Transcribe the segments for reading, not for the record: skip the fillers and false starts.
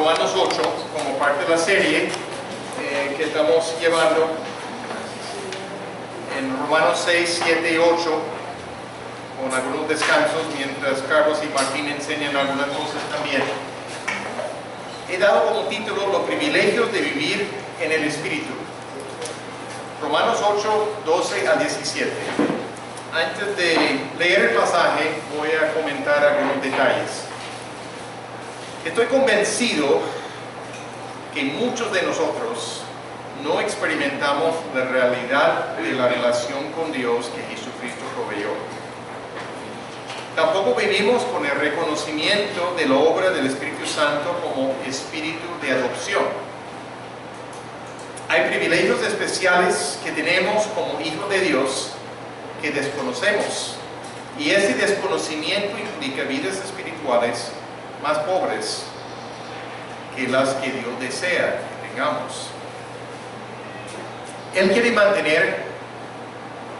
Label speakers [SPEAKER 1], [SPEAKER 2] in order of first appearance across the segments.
[SPEAKER 1] Romanos 8 como parte de la serie que estamos llevando en Romanos 6, 7 y 8, con algunos descansos mientras Carlos y Martín enseñan algunas cosas también. He dado como título los privilegios de vivir en el Espíritu. Romanos 8, 12 al 17. Antes de leer el pasaje voy a comentar algunos detalles. Estoy convencido que muchos de nosotros no experimentamos la realidad de la relación con Dios que Jesucristo proveyó. Tampoco vivimos con el reconocimiento de la obra del Espíritu Santo como espíritu de adopción. Hay privilegios especiales que tenemos como hijos de Dios que desconocemos, y ese desconocimiento implica vidas espirituales más pobres que las que Dios desea que tengamos. Él quiere mantener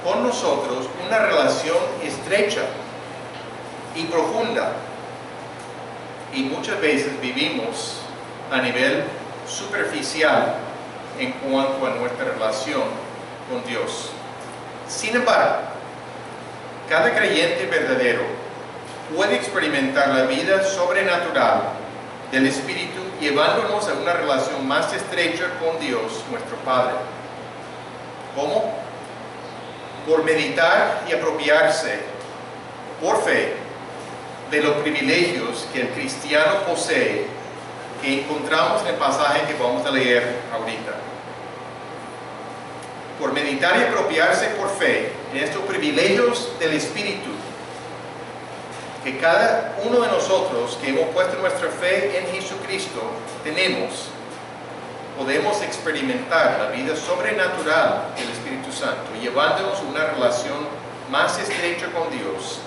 [SPEAKER 1] con nosotros una relación estrecha y profunda, y muchas veces vivimos a nivel superficial en cuanto a nuestra relación con Dios. Sin embargo, cada creyente verdadero puede experimentar la vida sobrenatural del Espíritu, llevándonos a una relación más estrecha con Dios, nuestro Padre. ¿Cómo? Por meditar y apropiarse por fe de los privilegios que el cristiano posee, que encontramos en el pasaje que vamos a leer ahorita. Por meditar y apropiarse por fe en estos privilegios del Espíritu, que cada uno de nosotros que hemos puesto nuestra fe en Jesucristo tenemos, podemos experimentar la vida sobrenatural del Espíritu Santo, llevándonos a una relación más estrecha con Dios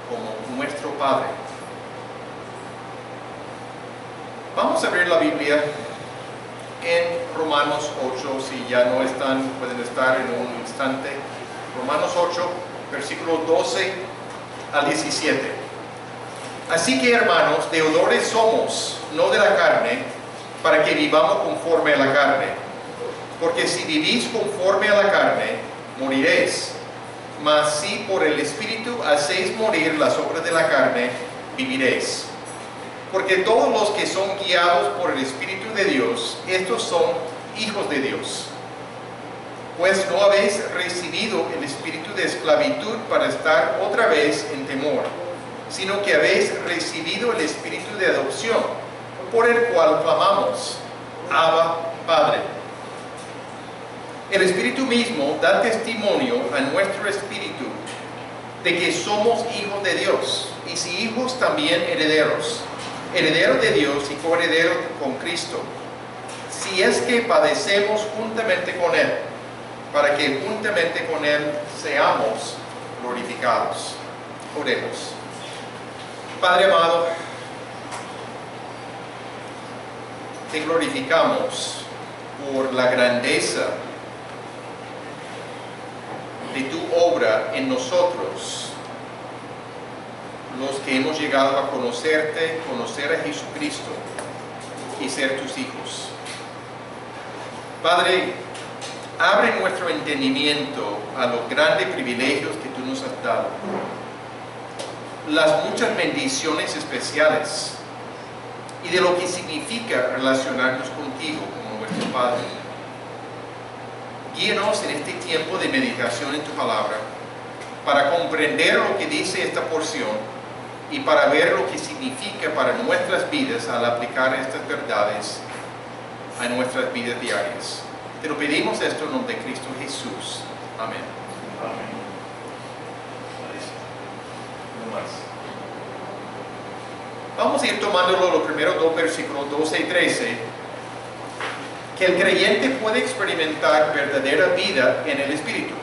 [SPEAKER 1] como nuestro Padre. Vamos a abrir la Biblia en Romanos 8, si ya no están, pueden estar en un instante. Romanos 8, versículos 12 al 17. Así que, hermanos, deudores somos, no de la carne, para que vivamos conforme a la carne. Porque si vivís conforme a la carne, moriréis. Mas si por el Espíritu hacéis morir las obras de la carne, viviréis. Porque todos los que son guiados por el Espíritu de Dios, estos son hijos de Dios. Pues no habéis recibido el espíritu de esclavitud para estar otra vez en temor, sino que habéis recibido el espíritu de adopción, por el cual clamamos, Abba, Padre. El Espíritu mismo da testimonio a nuestro espíritu de que somos hijos de Dios, y si hijos, también herederos, herederos de Dios y coherederos con Cristo, si es que padecemos juntamente con Él, para que juntamente con Él seamos glorificados. Oremos. Padre amado, te glorificamos por la grandeza de tu obra en nosotros, los que hemos llegado a conocerte, conocer a Jesucristo y ser tus hijos. Padre, abre nuestro entendimiento a los grandes privilegios que tú nos has dado, las muchas bendiciones especiales y de lo que significa relacionarnos contigo como nuestro Padre. Guíanos en este tiempo de meditación en tu palabra para comprender lo que dice esta porción y para ver lo que significa para nuestras vidas al aplicar estas verdades a nuestras vidas diarias. Te lo pedimos esto en nombre de Cristo Jesús. Amén. Amén. No más. Vamos a ir tomándolo los primeros dos versículos, 12 y 13, que el creyente puede experimentar verdadera vida en el Espíritu.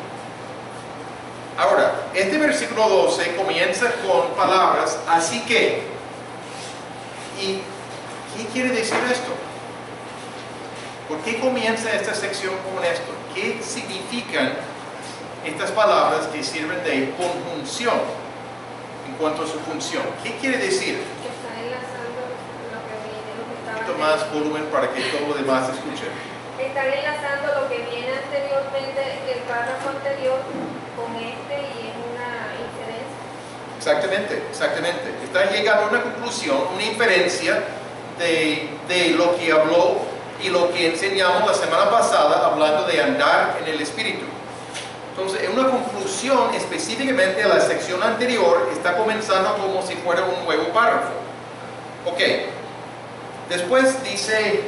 [SPEAKER 1] Ahora, este versículo 12 comienza con palabras, así que. ¿Y qué quiere decir esto? ¿Por qué comienza esta sección con esto? ¿Qué significan estas palabras que sirven de conjunción en cuanto a su función? ¿Qué quiere decir?
[SPEAKER 2] Que está enlazando lo que viene, lo que estaba
[SPEAKER 1] más volumen para que todo lo demás escuche.
[SPEAKER 2] Están enlazando lo que viene anteriormente, el párrafo anterior, con este y es una inferencia.
[SPEAKER 1] Exactamente, exactamente. Están llegando a una conclusión, una inferencia de lo que habló y lo que enseñamos la semana pasada hablando de andar en el Espíritu. Entonces, en una conclusión específicamente a la sección anterior, está comenzando como si fuera un nuevo párrafo. Ok. Después dice,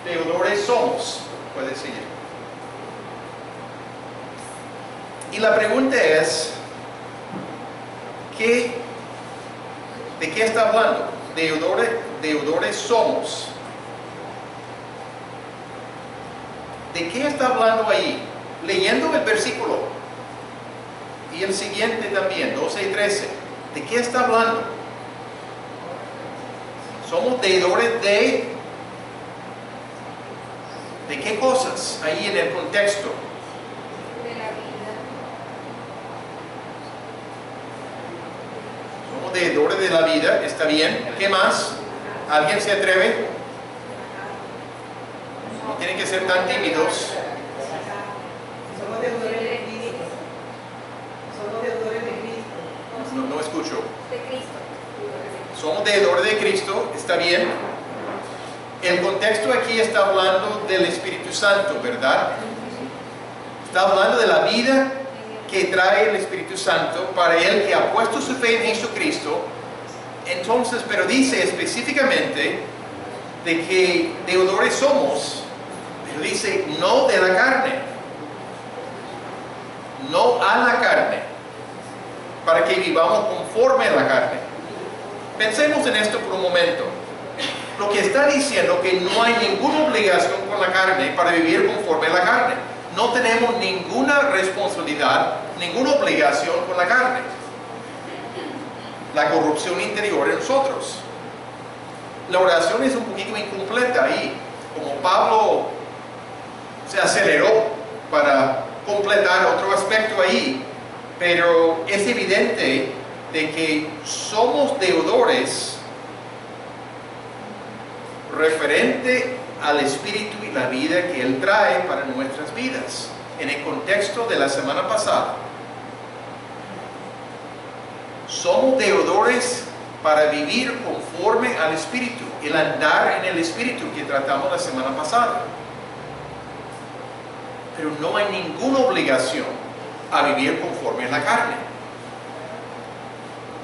[SPEAKER 1] deudores somos. Puede seguir. Y la pregunta es, ¿de qué está hablando? Deudores somos. ¿De qué está hablando ahí? Leyendo el versículo y el siguiente también, 12 y 13. ¿De qué está hablando? Somos deudores ¿de qué cosas? Ahí en el contexto.
[SPEAKER 2] De la vida.
[SPEAKER 1] Somos deudores de la vida, está bien. ¿Qué más? ¿Alguien se atreve? No tienen que ser tan tímidos.
[SPEAKER 3] Somos deudores de Cristo. Somos deudores de Cristo.
[SPEAKER 1] No escucho.
[SPEAKER 2] De Cristo.
[SPEAKER 1] Somos deudores de Cristo, está bien. El contexto aquí está hablando del Espíritu Santo, ¿verdad? Está hablando de la vida que trae el Espíritu Santo para el que ha puesto su fe en Jesucristo. Entonces, pero dice específicamente de que deudores somos, pero dice no de la carne, no a la carne, para que vivamos conforme a la carne. Pensemos en esto por un momento. Lo que está diciendo que no hay ninguna obligación con la carne para vivir conforme a la carne. No tenemos ninguna responsabilidad, ninguna obligación con la carne. La corrupción interior en nosotros. La oración es un poquito incompleta ahí. Como Pablo se aceleró para completar otro aspecto ahí. Pero es evidente de que somos deudores referente al Espíritu y la vida que Él trae para nuestras vidas. En el contexto de la semana pasada, somos deudores para vivir conforme al Espíritu, el andar en el Espíritu que tratamos la semana pasada. Pero no hay ninguna obligación a vivir conforme a la carne.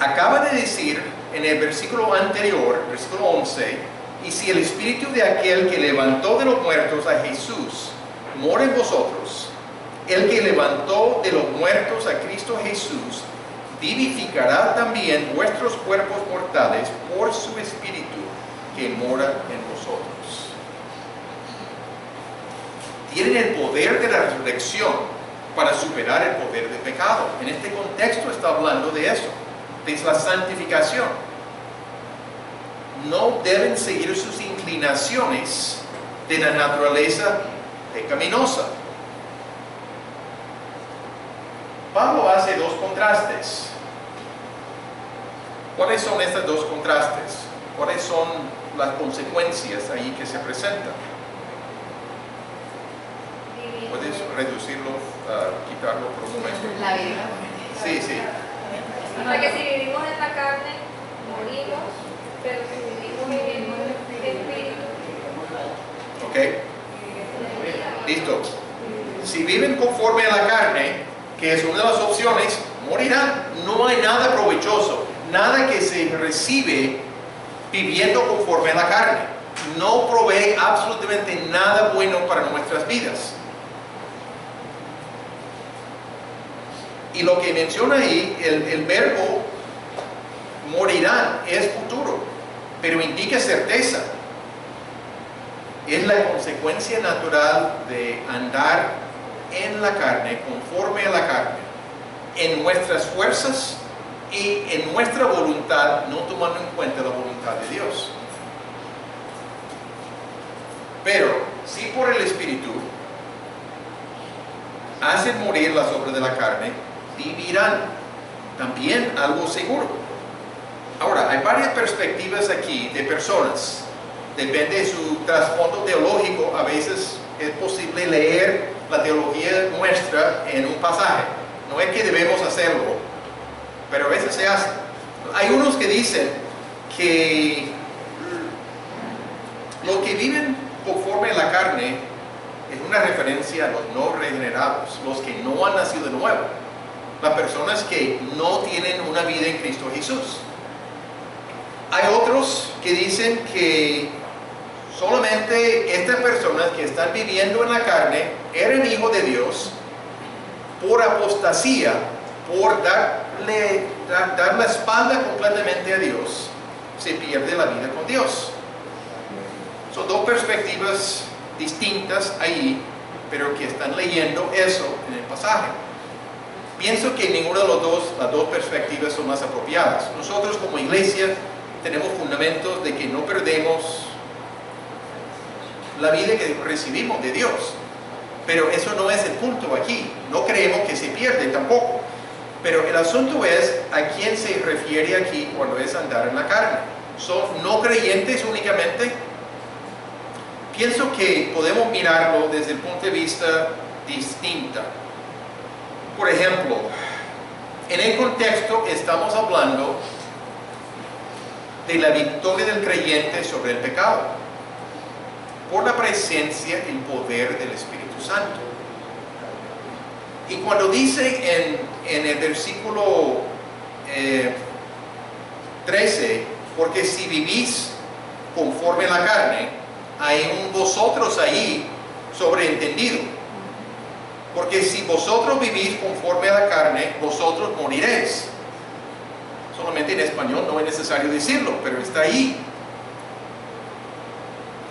[SPEAKER 1] Acaba de decir en el versículo anterior, versículo 11, y si el Espíritu de aquel que levantó de los muertos a Jesús mora en vosotros, el que levantó de los muertos a Cristo Jesús, vivificará también vuestros cuerpos mortales por su Espíritu que mora en vosotros. Tienen el poder de la resurrección para superar el poder del pecado. En este contexto está hablando de eso, de la santificación. No deben seguir sus inclinaciones de la naturaleza pecaminosa. Pablo hace dos contrastes. ¿Cuáles son estos dos contrastes? ¿Cuáles son las consecuencias ahí que se presentan? ¿Puedes reducirlo, quitarlo por un momento?
[SPEAKER 4] La vida.
[SPEAKER 1] Sí, sí.
[SPEAKER 2] O sea que si vivimos en la carne, morimos, pero si vivimos viviendo en el Espíritu,
[SPEAKER 1] ¿Ok? Listo. Si viven conforme a la carne, que es una de las opciones, morirán. No hay nada provechoso, nada que se recibe viviendo conforme a la carne. No provee absolutamente nada bueno para nuestras vidas. Y lo que menciona ahí, el verbo morirán, es futuro, pero indica certeza. Es la consecuencia natural de andar en la carne, conforme a la carne, en nuestras fuerzas y en nuestra voluntad, no tomando en cuenta la voluntad de Dios. Pero si por el Espíritu hacen morir las obras de la carne, vivirán. También algo seguro. Ahora, hay varias perspectivas aquí de personas depende de su trasfondo teológico, a veces es posible leer la teología nuestra en un pasaje. No es que debemos hacerlo, pero a veces se hace. Hay unos que dicen que los que viven conforme a la carne es una referencia a los no regenerados, los que no han nacido de nuevo, las personas que no tienen una vida en Cristo Jesús. Hay otros que dicen que solamente estas personas que están viviendo en la carne eran hijos de Dios por apostasía, por dar la espalda completamente a Dios, se pierde la vida con Dios. Son dos perspectivas distintas ahí, pero que están leyendo eso en el pasaje. Pienso que ninguna de las dos perspectivas son más apropiadas. Nosotros como iglesia tenemos fundamentos de que no perdemos la vida que recibimos de Dios, pero eso no es el punto aquí. No creemos que se pierde tampoco, pero el asunto es a quién se refiere aquí cuando es andar en la carne. ¿Son no creyentes únicamente? Pienso que podemos mirarlo desde el punto de vista distinto. Por ejemplo, en el contexto estamos hablando de la victoria del creyente sobre el pecado por la presencia y el poder del Espíritu Santo. Y cuando dice en el versículo 13, porque si vivís conforme a la carne, hay un vosotros ahí sobreentendido. Porque si vosotros vivís conforme a la carne, vosotros moriréis. Solamente en español no es necesario decirlo, pero está ahí.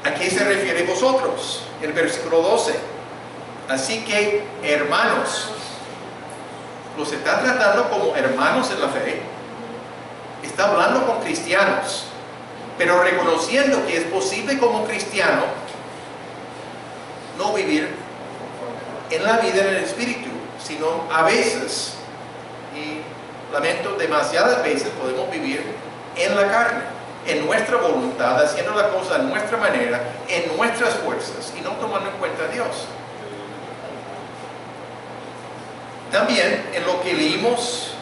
[SPEAKER 1] ¿A qué se refiere vosotros? El versículo 12. Así que, hermanos, los está tratando como hermanos en la fe. Está hablando con cristianos, pero reconociendo que es posible como cristiano no vivir en la vida en el Espíritu, sino a veces, y lamento, demasiadas veces podemos vivir en la carne, en nuestra voluntad, haciendo la cosa a nuestra manera, en nuestras fuerzas, y no tomando en cuenta a Dios. También en lo que leímos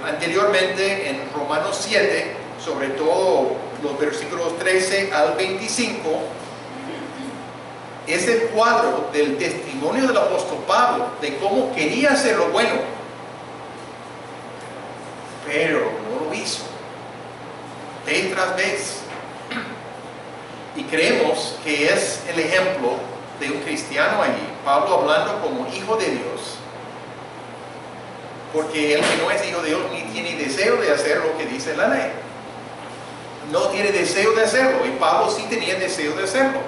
[SPEAKER 1] anteriormente en Romanos 7, sobre todo los versículos 13 al 25, es el cuadro del testimonio del apóstol Pablo de cómo quería hacer lo bueno, pero no lo hizo, vez tras vez. Y creemos que es el ejemplo de un cristiano allí, Pablo hablando como hijo de Dios, porque el que no es hijo de Dios ni tiene deseo de hacer lo que dice la ley, no tiene deseo de hacerlo, y Pablo sí tenía deseo de hacerlo.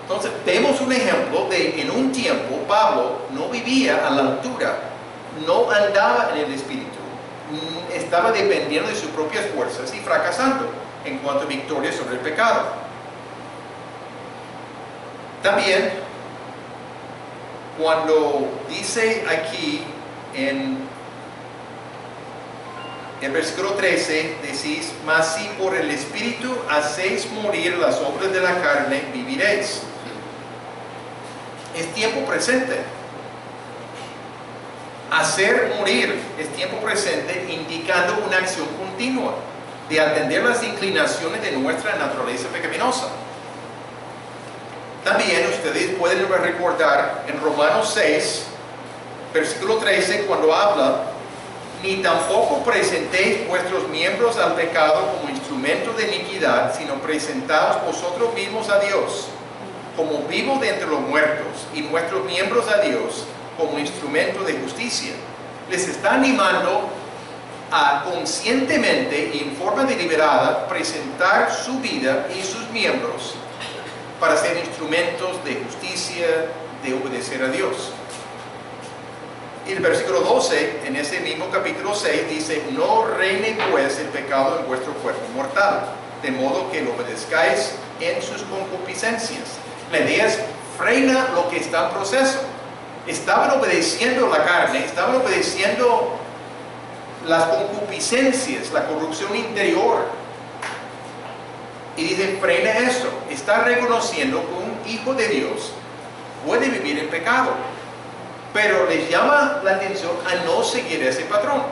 [SPEAKER 1] Entonces vemos un ejemplo de en un tiempo Pablo no vivía a la altura, no andaba en el Espíritu, estaba dependiendo de sus propias fuerzas y fracasando en cuanto a victoria sobre el pecado. También cuando dice aquí en el versículo 13, decís, mas si por el Espíritu hacéis morir las obras de la carne, viviréis. Es tiempo presente. Hacer morir es tiempo presente, indicando una acción continua de atender las inclinaciones de nuestra naturaleza pecaminosa. También ustedes pueden recordar en Romanos 6, versículo 13, cuando habla, ni tampoco presentéis vuestros miembros al pecado como instrumentos de iniquidad, sino presentaos vosotros mismos a Dios como vivos de entre los muertos, y nuestros miembros a Dios como instrumento de justicia. Les está animando a conscientemente y en forma deliberada presentar su vida y sus miembros para ser instrumentos de justicia, de obedecer a Dios. Y el versículo 12, en ese mismo capítulo 6, dice, no reine pues el pecado en vuestro cuerpo mortal, de modo que lo obedezcáis en sus concupiscencias. La idea es, frena lo que está en proceso. Estaban obedeciendo la carne, estaban obedeciendo las concupiscencias, la corrupción interior. Y dice, frena eso. Está reconociendo que un hijo de Dios puede vivir en pecado, pero les llama la atención a no seguir ese patrón.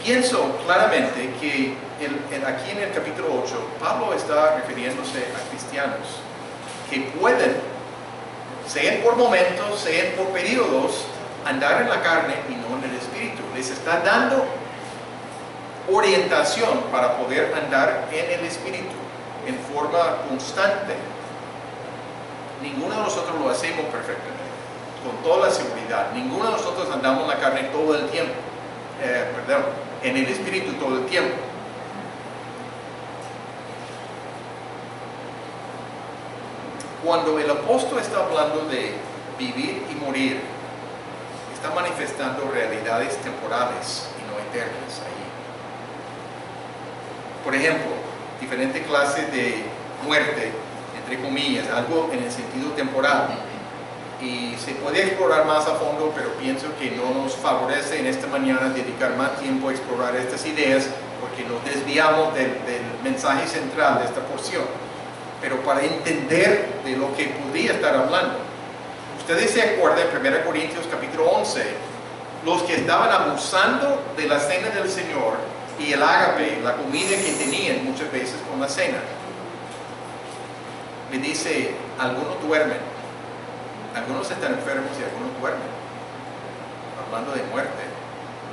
[SPEAKER 1] Pienso claramente que aquí en el capítulo 8, Pablo está refiriéndose a cristianos que pueden, sean por momentos, sean por periodos, andar en la carne y no en el espíritu. Les está dando orientación para poder andar en el espíritu en forma constante. Ninguno de nosotros lo hacemos perfectamente, con toda la seguridad. Ninguno de nosotros andamos en la carne todo el tiempo, en el espíritu todo el tiempo. Cuando el apóstol está hablando de vivir y morir, está manifestando realidades temporales y no eternas ahí. Por ejemplo, diferentes clases de muerte, entre comillas, algo en el sentido temporal. Y se puede explorar más a fondo, pero pienso que no nos favorece en esta mañana dedicar más tiempo a explorar estas ideas, porque nos desviamos del mensaje central de esta porción. Pero para entender de lo que podría estar hablando, ustedes se acuerdan en 1 Corintios capítulo 11, los que estaban abusando de la cena del Señor y el ágape, la comida que tenían muchas veces con la cena. Me dice, algunos duermen, algunos están enfermos y algunos duermen, hablando de muerte,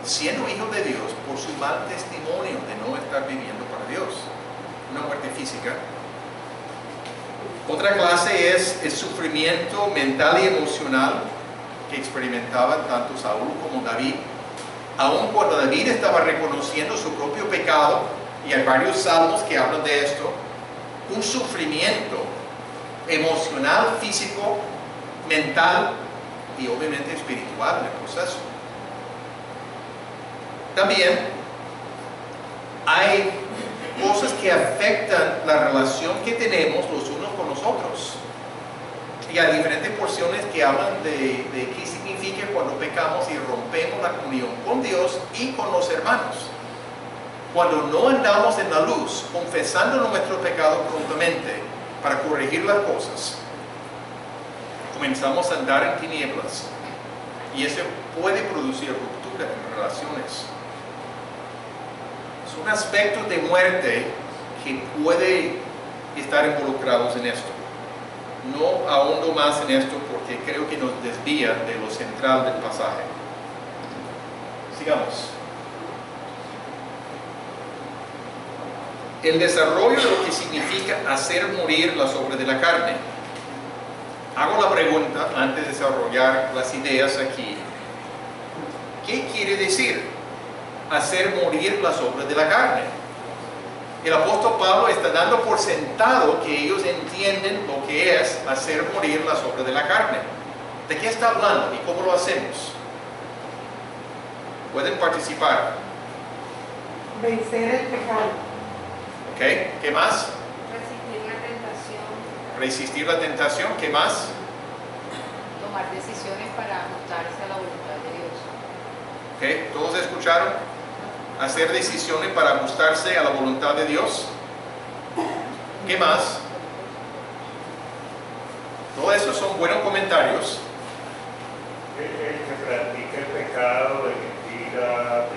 [SPEAKER 1] siendo hijos de Dios por su mal testimonio de no estar viviendo para Dios, una muerte física. Otra clase es el sufrimiento mental y emocional que experimentaban tanto Saúl como David. Aun cuando David estaba reconociendo su propio pecado, y hay varios salmos que hablan de esto, un sufrimiento emocional, físico, mental y obviamente espiritual en el proceso. También hay cosas que afectan la relación que tenemos los unos con los otros. Y hay diferentes porciones que hablan de qué significa cuando pecamos y rompemos la comunión con Dios y con los hermanos. Cuando no andamos en la luz, confesando nuestros pecados prontamente para corregir las cosas, comenzamos a andar en tinieblas. Y eso puede producir ruptura en relaciones. Son aspectos de muerte que pueden estar involucrados en esto. No ahondo más en esto porque creo que nos desvía de lo central del pasaje. Sigamos. El desarrollo de lo que significa hacer morir las obras de la carne. Hago la pregunta antes de desarrollar las ideas aquí. ¿Qué quiere decir hacer morir las obras de la carne? El apóstol Pablo está dando por sentado que ellos entienden lo que es hacer morir las obras de la carne. ¿De qué está hablando y cómo lo hacemos? Pueden participar.
[SPEAKER 3] Vencer el pecado.
[SPEAKER 1] ¿Ok? ¿Qué más?
[SPEAKER 2] Resistir la tentación.
[SPEAKER 1] Resistir la tentación. ¿Qué más?
[SPEAKER 4] Tomar decisiones para ajustarse a la voluntad de Dios.
[SPEAKER 1] ¿Ok? ¿Todos escucharon? Hacer decisiones para ajustarse a la voluntad de Dios. ¿Qué más? Todo eso son buenos comentarios.
[SPEAKER 5] El que practica el pecado de mentira,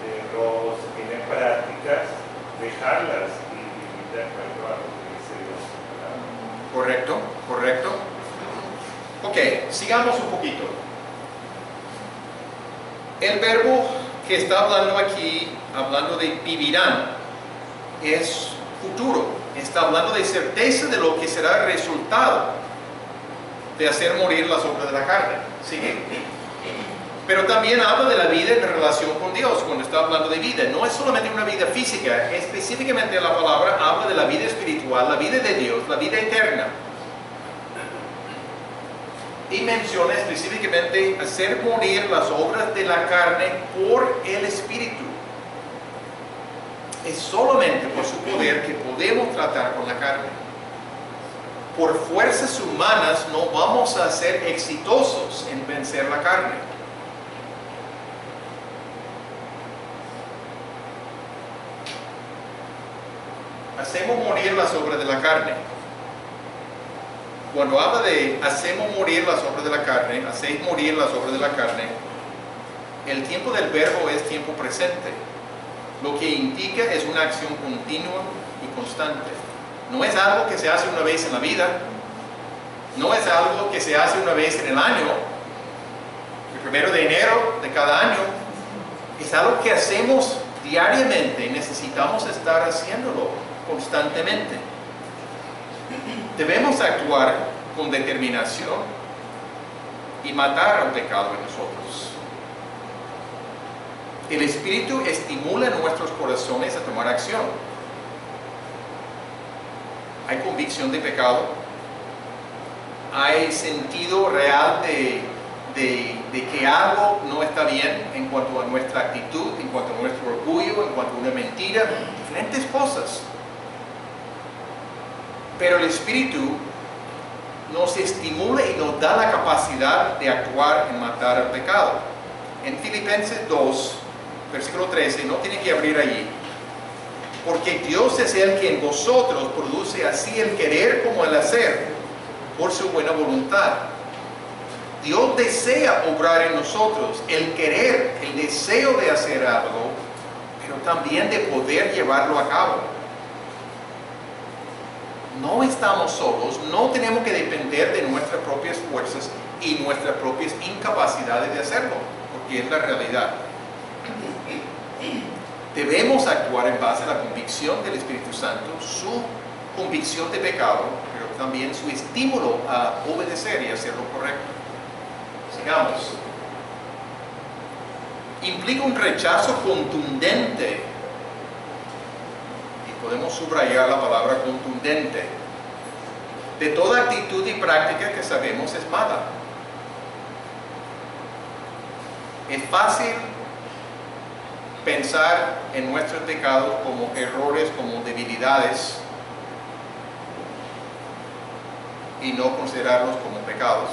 [SPEAKER 5] de robo, si tiene prácticas, dejarlas y vivir de acuerdo a lo que dice Dios.
[SPEAKER 1] Correcto, correcto. Ok, sigamos un poquito. El verbo que está hablando aquí, hablando de vivirán, es futuro. Está hablando de certeza de lo que será el resultado de hacer morir las obras de la carne. ¿Sigue? Pero también habla de la vida en relación con Dios cuando está hablando de vida. No es solamente una vida física, específicamente la palabra habla de la vida espiritual, la vida de Dios, la vida eterna. Y menciona específicamente hacer morir las obras de la carne por el Espíritu. Es solamente por su poder que podemos tratar con la carne. Por fuerzas humanas no vamos a ser exitosos en vencer la carne. hacemos morir las obras de la carne. Cuando habla de hacemos morir las obras de la carne, hacéis morir las obras de la carne, el tiempo del verbo es tiempo presente. Lo que indica es una acción continua y constante. No es algo que se hace una vez en la vida, no es algo que se hace una vez en el año, el 1 de enero de cada año. Es algo que hacemos diariamente y necesitamos estar haciéndolo constantemente. Debemos actuar con determinación y matar al pecado en nosotros. El Espíritu estimula nuestros corazones a tomar acción. Hay convicción de pecado, hay sentido real de que algo no está bien en cuanto a nuestra actitud, en cuanto a nuestro orgullo, en cuanto a una mentira, diferentes cosas. Pero el Espíritu nos estimula y nos da la capacidad de actuar en matar al pecado. En Filipenses 2, versículo 13, no tiene que abrir allí. Porque Dios es el que en vosotros produce así el querer como el hacer, por su buena voluntad. Dios desea obrar en nosotros el querer, el deseo de hacer algo, pero también de poder llevarlo a cabo. No estamos solos, no tenemos que depender de nuestras propias fuerzas y nuestras propias incapacidades de hacerlo, porque es la realidad. Debemos actuar en base a la convicción del Espíritu Santo, su convicción de pecado, pero también su estímulo a obedecer y hacer lo correcto. Sigamos. Implica un rechazo contundente, y podemos subrayar la palabra contundente, de toda actitud y práctica que sabemos es mala. Es fácil pensar en nuestros pecados como errores, como debilidades, y no considerarlos como pecados.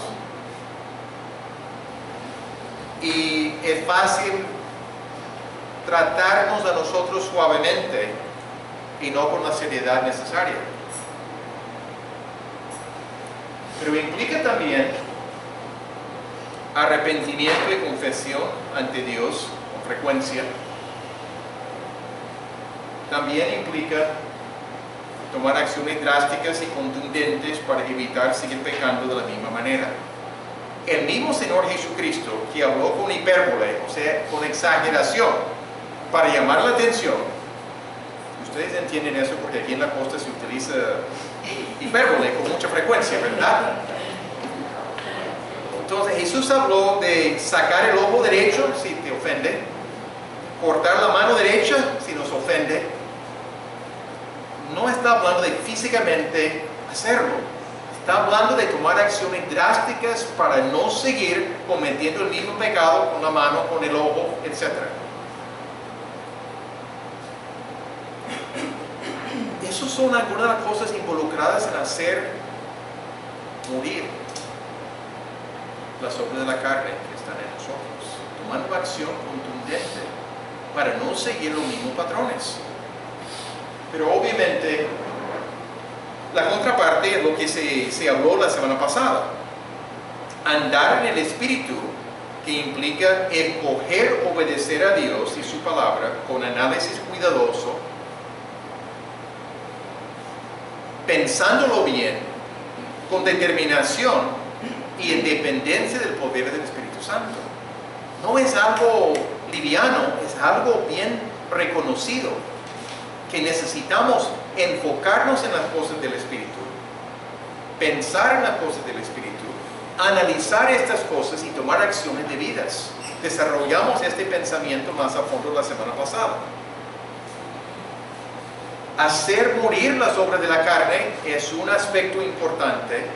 [SPEAKER 1] Y es fácil tratarnos a nosotros suavemente y no con la seriedad necesaria. Pero implica también arrepentimiento y confesión ante Dios con frecuencia. También implica tomar acciones drásticas y contundentes para evitar seguir pecando de la misma manera. El mismo Señor Jesucristo, que habló con hipérbole, o sea, con exageración, para llamar la atención. Ustedes entienden eso porque aquí en la costa se utiliza hipérbole con mucha frecuencia, ¿verdad? Entonces Jesús habló de sacar el ojo derecho si te ofende, cortar la mano derecha si nos ofende. No está hablando de físicamente hacerlo. Está hablando de tomar acciones drásticas para no seguir cometiendo el mismo pecado con la mano, con el ojo, etc. Esas son algunas de las cosas involucradas en hacer morir las obras de la carne que están en nosotros, tomando acción contundente para no seguir los mismos patrones. Pero obviamente la contraparte es lo que se habló la semana pasada. Andar en el Espíritu, que implica escoger obedecer a Dios y su palabra con análisis cuidadoso, pensándolo bien, con determinación y en dependencia del poder del Espíritu Santo. No es algo liviano, es algo bien reconocido, que necesitamos enfocarnos en las cosas del Espíritu, pensar en las cosas del Espíritu, analizar estas cosas y tomar acciones debidas. Desarrollamos este pensamiento más a fondo la semana pasada. Hacer morir las obras de la carne es un aspecto importante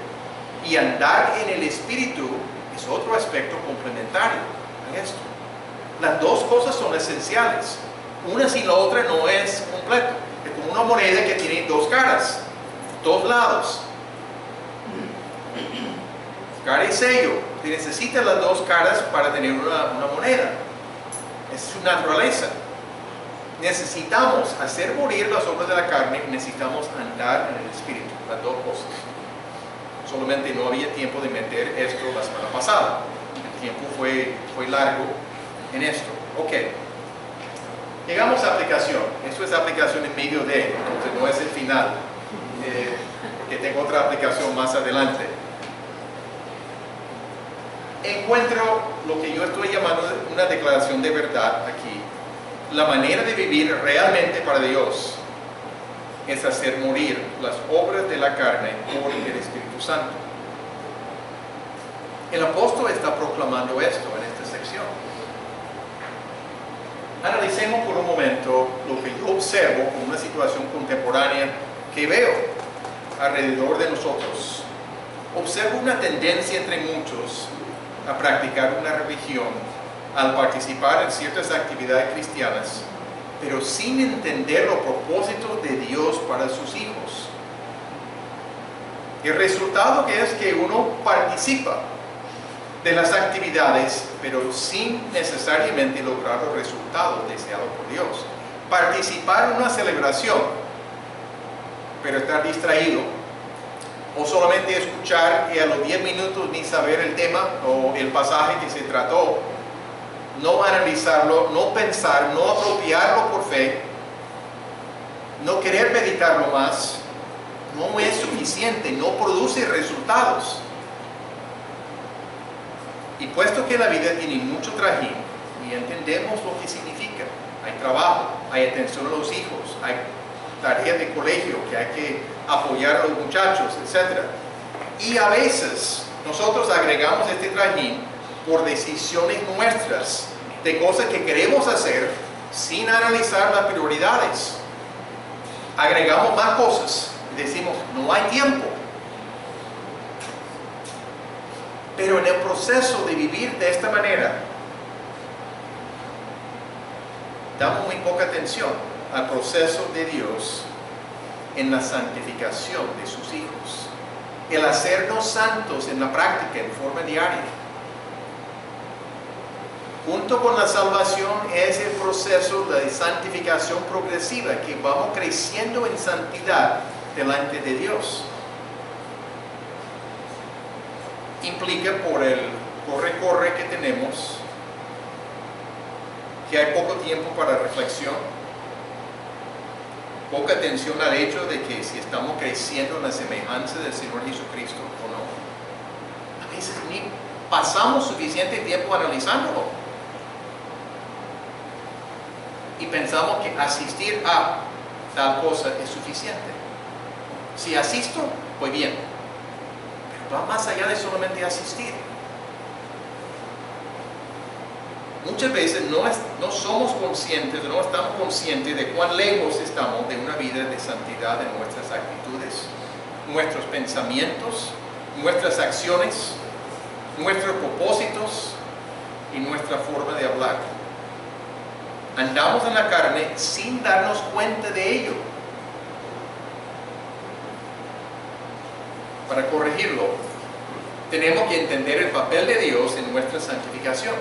[SPEAKER 1] y andar en el Espíritu es otro aspecto complementario en esto. Las dos cosas son esenciales. Una sin la otra no es completo. Es como una moneda que tiene dos caras, dos lados. Cara y sello. Se necesitan las dos caras para tener una moneda. Es su naturaleza. necesitamos hacer morir las obras de la carne, necesitamos andar en el Espíritu, las dos cosas. Solamente no había tiempo de meter esto la semana pasada. El tiempo fue largo en esto. Ok. Llegamos a aplicación. Esto es aplicación en medio de, entonces no es el final. Porque tengo otra aplicación más adelante. Encuentro lo que yo estoy llamando una declaración de verdad aquí. La manera de vivir realmente para Dios es hacer morir las obras de la carne por el Espíritu Santo. El apóstol está proclamando esto en esta sección. Analicemos por un momento lo que yo observo como una situación contemporánea que veo alrededor de nosotros. Observo una tendencia entre muchos a practicar una religión al participar en ciertas actividades cristianas, pero sin entender los propósitos de Dios para sus hijos. El resultado que es que uno participa de las actividades, pero sin necesariamente lograr los resultados deseados por Dios. Participar en una celebración, pero estar distraído, o solamente escuchar y a los 10 minutos ni saber el tema o el pasaje que se trató, no analizarlo, no pensar, no apropiarlo por fe, no querer meditarlo más, no es suficiente, no produce resultados. Y puesto que la vida tiene mucho trajín y entendemos lo que significa, hay trabajo, hay atención a los hijos, hay tareas de colegio que hay que apoyar a los muchachos, etc. Y a veces nosotros agregamos este trajín por decisiones nuestras de cosas que queremos hacer sin analizar las prioridades. Agregamos más cosas y decimos, no hay tiempo. Pero en el proceso de vivir de esta manera, damos muy poca atención al proceso de Dios en la santificación de sus hijos. El hacernos santos en la práctica, en forma diaria. Junto con la salvación es el proceso de santificación progresiva, que vamos creciendo en santidad delante de Dios. Implica por el corre-corre que tenemos, que hay poco tiempo para reflexión, poca atención al hecho de que si estamos creciendo en la semejanza del Señor Jesucristo o no. A veces ni pasamos suficiente tiempo analizándolo. Y pensamos que asistir a tal cosa es suficiente. Si asisto, pues bien. Pero va más allá de solamente asistir. Muchas veces no somos conscientes, no estamos conscientes de cuán lejos estamos de una vida de santidad en nuestras actitudes, nuestros pensamientos, nuestras acciones, nuestros propósitos y nuestra forma de hablar. Andamos en la carne sin darnos cuenta de ello. Para corregirlo, tenemos que entender el papel de Dios en nuestra santificación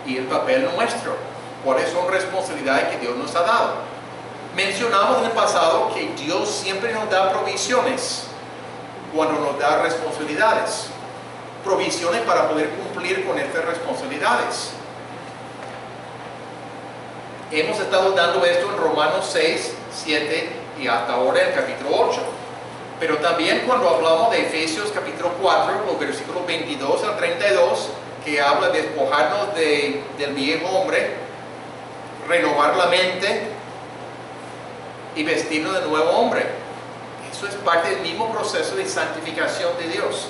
[SPEAKER 1] y el papel nuestro. ¿Cuáles son responsabilidades que Dios nos ha dado? Mencionamos en el pasado que Dios siempre nos da provisiones cuando nos da responsabilidades. Provisiones para poder cumplir con estas responsabilidades. Hemos estado dando esto en Romanos 6, 7 y hasta ahora en el capítulo 8. Pero también cuando hablamos de Efesios capítulo 4, los versículos 22 al 32, que habla de despojarnos del viejo hombre, renovar la mente y vestirnos de nuevo hombre. Eso es parte del mismo proceso de santificación de Dios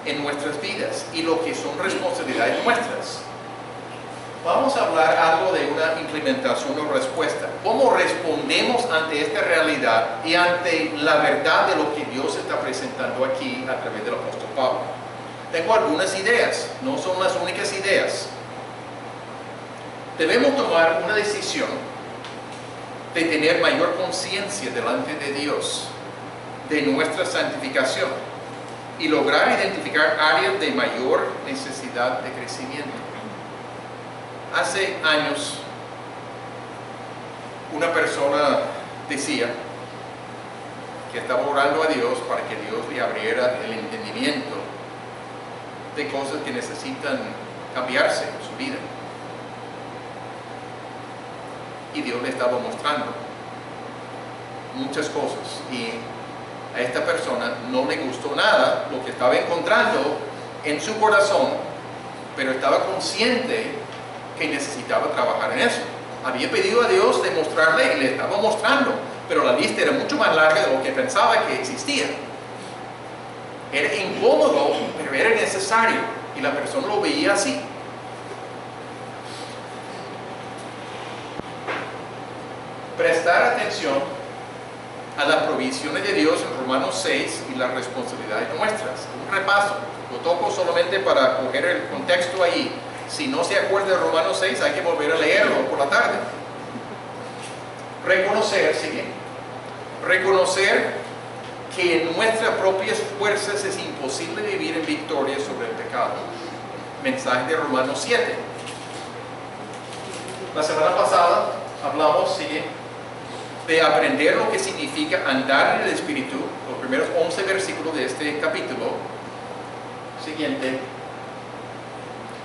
[SPEAKER 1] en nuestras vidas y lo que son responsabilidades nuestras. Vamos a hablar algo de una implementación o respuesta. ¿Cómo respondemos ante esta realidad y ante la verdad de lo que Dios está presentando aquí a través del apóstol Pablo? Tengo algunas ideas, no son las únicas ideas. Debemos tomar una decisión de tener mayor conciencia delante de Dios de nuestra santificación y lograr identificar áreas de mayor necesidad de crecimiento. Hace años Una persona decía que estaba orando a Dios para que Dios le abriera el entendimiento de cosas que necesitan cambiarse en su vida. Y Dios le estaba mostrando muchas cosas. Y a esta persona no le gustó nada lo que estaba encontrando en su corazón, pero estaba consciente que necesitaba trabajar en eso. Había pedido a Dios de mostrarle y le estaba mostrando, pero la lista era mucho más larga de lo que pensaba que existía. Era incómodo, pero era necesario, y la persona lo veía así. Prestar atención a las provisiones de Dios en Romanos 6 y las responsabilidades nuestras. Un repaso, lo toco solamente para coger el contexto ahí. Si no se acuerda de Romanos 6, hay que volver a leerlo por la tarde. Reconocer, sigue. Reconocer que en nuestras propias fuerzas es imposible vivir en victoria sobre el pecado. Mensaje de Romanos 7. La semana pasada hablamos, sigue, de aprender lo que significa andar en el Espíritu, los primeros 11 versículos de este capítulo. Siguiente.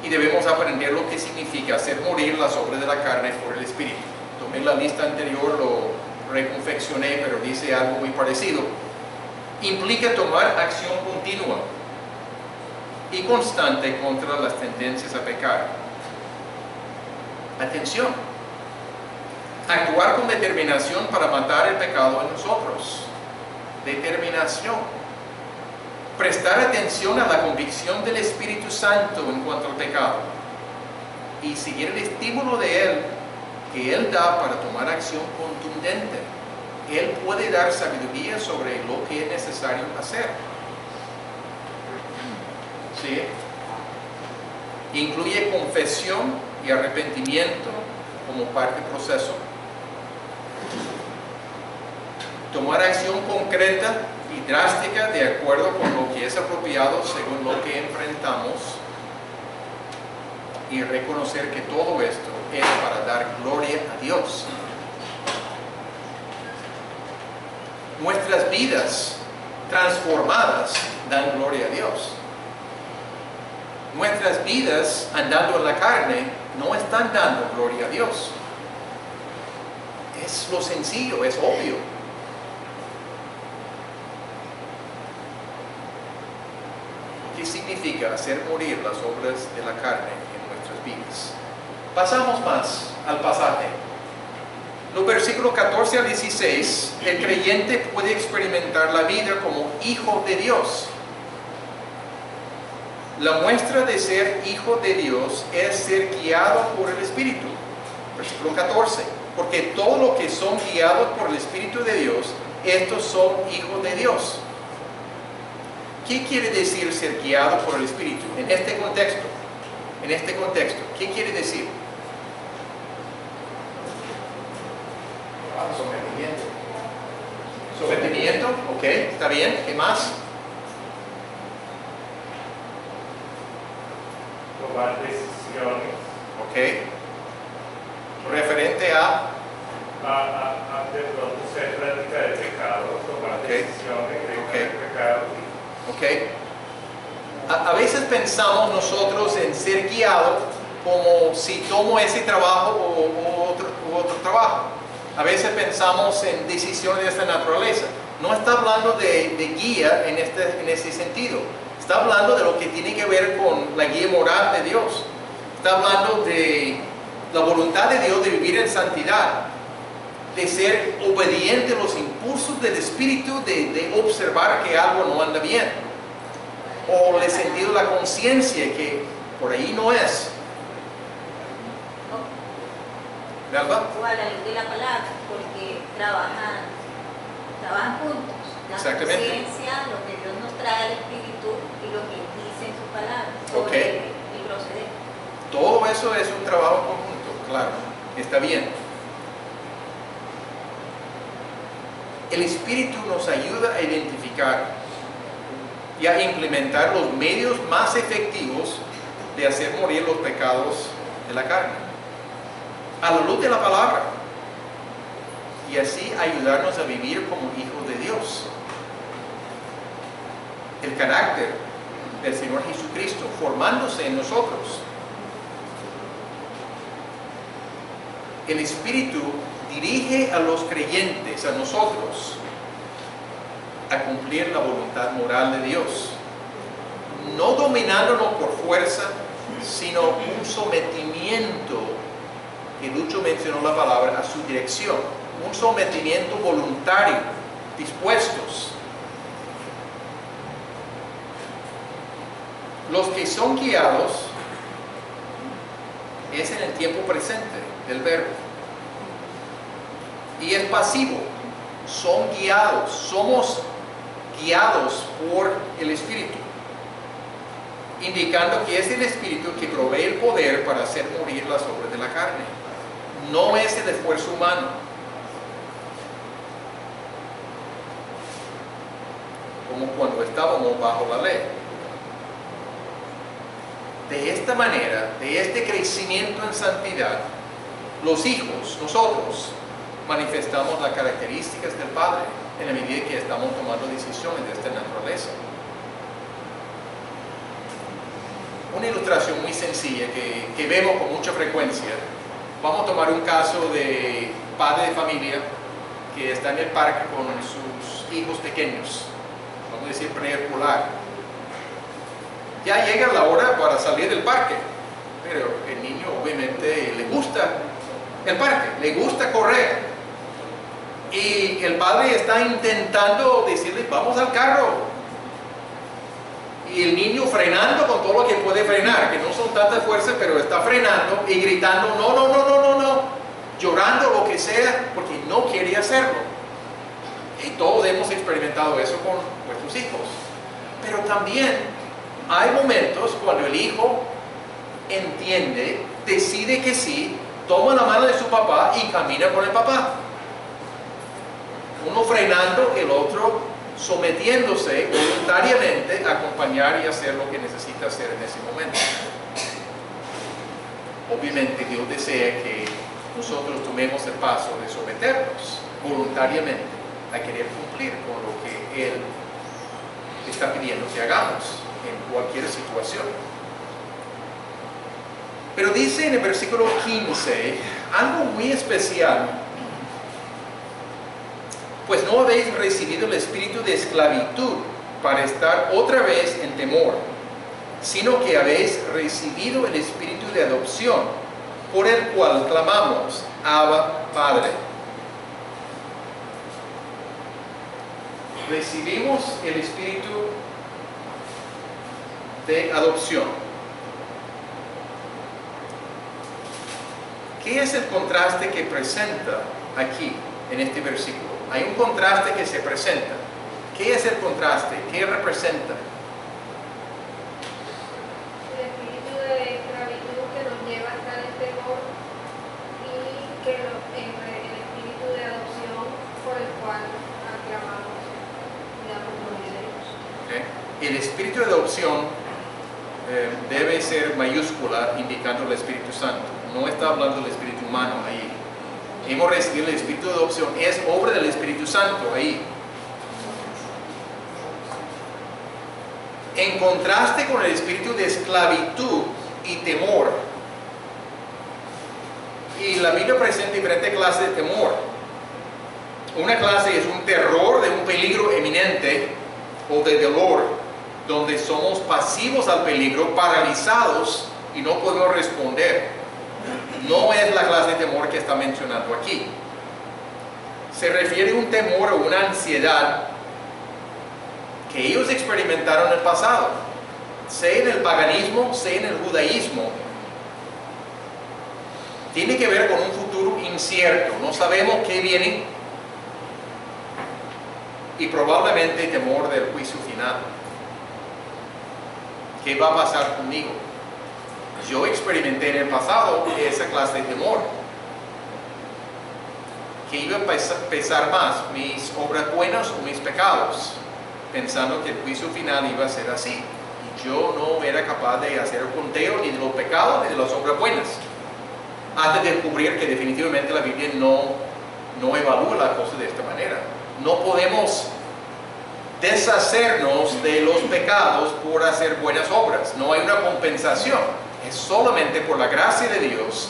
[SPEAKER 1] Y debemos aprender lo que significa hacer morir las obras de la carne por el Espíritu. Tomé la lista anterior, lo reconfeccioné, pero dice algo muy parecido. Implica tomar acción continua y constante contra las tendencias a pecar. Atención. Actuar con determinación para matar el pecado en nosotros. Determinación. Prestar atención a la convicción del Espíritu Santo en cuanto al pecado y seguir el estímulo de Él que Él da para tomar acción contundente. Él puede dar sabiduría sobre lo que es necesario hacer. ¿Sí? Incluye confesión y arrepentimiento como parte del proceso. Tomar acción concreta y drástica de acuerdo con lo que es apropiado según lo que enfrentamos, y reconocer que todo esto es para dar gloria a Dios. Nuestras vidas transformadas dan gloria a Dios. Nuestras vidas andando en la carne no están dando gloria a Dios. Es lo sencillo, es obvio. ¿Qué significa hacer morir las obras de la carne en nuestras vidas? Pasamos más al pasaje. Los versículos 14 al 16, el creyente puede experimentar la vida como hijo de Dios. La muestra de ser hijo de Dios es ser guiado por el Espíritu. Versículo 14. Porque todo lo que son guiados por el Espíritu de Dios, estos son hijos de Dios. ¿Qué quiere decir ser guiado por el Espíritu? En este contexto, ¿qué quiere decir? Sometimiento. Sometimiento, ok, está bien. ¿Qué más?
[SPEAKER 5] Tomar decisiones.
[SPEAKER 1] Ok. Referente a
[SPEAKER 5] De pronto ser práctica de pecado, tomar decisiones de pecado.
[SPEAKER 1] Ok. A veces pensamos nosotros en ser guiado como si tomo ese trabajo u otro trabajo. A veces pensamos en decisiones de esta naturaleza. No está hablando de guía en ese sentido. Está hablando de lo que tiene que ver con la guía moral de Dios. Está hablando de la voluntad de Dios de vivir en santidad, de ser obediente a los impulsos del Espíritu, de observar que algo no anda bien, o el sentido de la conciencia que por ahí no es. ¿Verdad?
[SPEAKER 6] O a la luz de la palabra, porque trabajan juntos. La
[SPEAKER 1] Exactamente.
[SPEAKER 6] conciencia, lo que Dios nos trae al Espíritu y lo que dice en su palabra
[SPEAKER 1] Ok.
[SPEAKER 6] sobre el proceder.
[SPEAKER 1] Todo eso es un trabajo conjunto, claro, está bien. El Espíritu nos ayuda a identificar y a implementar los medios más efectivos de hacer morir los pecados de la carne. A la luz de la palabra. y así ayudarnos a vivir como hijos de Dios. El carácter del Señor Jesucristo formándose en nosotros. El Espíritu dirige a los creyentes, a nosotros, a cumplir la voluntad moral de Dios, no dominándonos por fuerza, sino un sometimiento, que Lucho mencionó la palabra, a su dirección, un sometimiento voluntario, dispuestos. Los que son guiados es en el tiempo presente del verbo, y es pasivo, son guiados, somos guiados por el Espíritu, indicando que es el Espíritu que provee el poder para hacer morir las obras de la carne. No es el esfuerzo humano. Como cuando estábamos bajo la ley. De esta manera, de este crecimiento en santidad, los hijos, nosotros, manifestamos las características del Padre en la medida que estamos tomando decisiones de esta naturaleza. Una ilustración muy sencilla que vemos con mucha frecuencia. Vamos a tomar un caso de padre de familia que está en el parque con sus hijos pequeños, vamos a decir preescolar. Ya llega la hora para salir del parque, pero el niño obviamente le gusta el parque, le gusta correr. Y el padre está intentando decirle, vamos al carro. Y el niño frenando con todo lo que puede frenar, que no son tantas fuerzas, pero está frenando y gritando, no, no, no, no, no, no, llorando lo que sea, porque no quiere hacerlo. Y todos hemos experimentado eso con nuestros hijos. Pero también hay momentos cuando el hijo entiende, decide que sí, toma la mano de su papá y camina con el papá. Uno frenando, el otro sometiéndose voluntariamente a acompañar y hacer lo que necesita hacer en ese momento. Obviamente Dios desea que nosotros tomemos el paso de someternos voluntariamente a querer cumplir con lo que Él está pidiendo que hagamos en cualquier situación. Pero dice en el versículo 15 algo muy especial. Pues no habéis recibido el espíritu de esclavitud para estar otra vez en temor, sino que habéis recibido el espíritu de adopción, por el cual clamamos, Abba, Padre. Recibimos el espíritu de adopción. ¿Qué es el contraste que presenta aquí en este versículo? Hay un contraste que se presenta. ¿Qué es el contraste? ¿Qué representa?
[SPEAKER 2] El espíritu de esclavitud que nos lleva a estar en temor y que el espíritu de adopción por el cual aclamamos y damos gloria a Dios.
[SPEAKER 1] ¿Okay? El espíritu de adopción debe ser mayúscula, indicando el Espíritu Santo. No está hablando del espíritu humano ahí. Hemos recibido el espíritu de adopción, es obra del Espíritu Santo ahí. En contraste con el espíritu de esclavitud y temor. Y la Biblia presenta diferentes clases de temor. Una clase es un terror de un peligro eminente o de dolor, donde somos pasivos al peligro, paralizados y no podemos responder. No es la clase de temor que está mencionando aquí. Se refiere a un temor o una ansiedad que ellos experimentaron en el pasado, sea en el paganismo, sea en el judaísmo. Tiene que ver con un futuro incierto. No sabemos qué viene y probablemente temor del juicio final. ¿Qué va a pasar conmigo? Yo experimenté en el pasado esa clase de temor. ¿Qué iba a pesar más? ¿Mis obras buenas o mis pecados? Pensando que el juicio final iba a ser así. Y yo no era capaz de hacer el conteo ni de los pecados ni de las obras buenas. Hasta de descubrir que definitivamente la Biblia no no evalúa la cosa de esta manera. No podemos deshacernos de los pecados por hacer buenas obras. No hay una compensación. Es solamente por la gracia de Dios,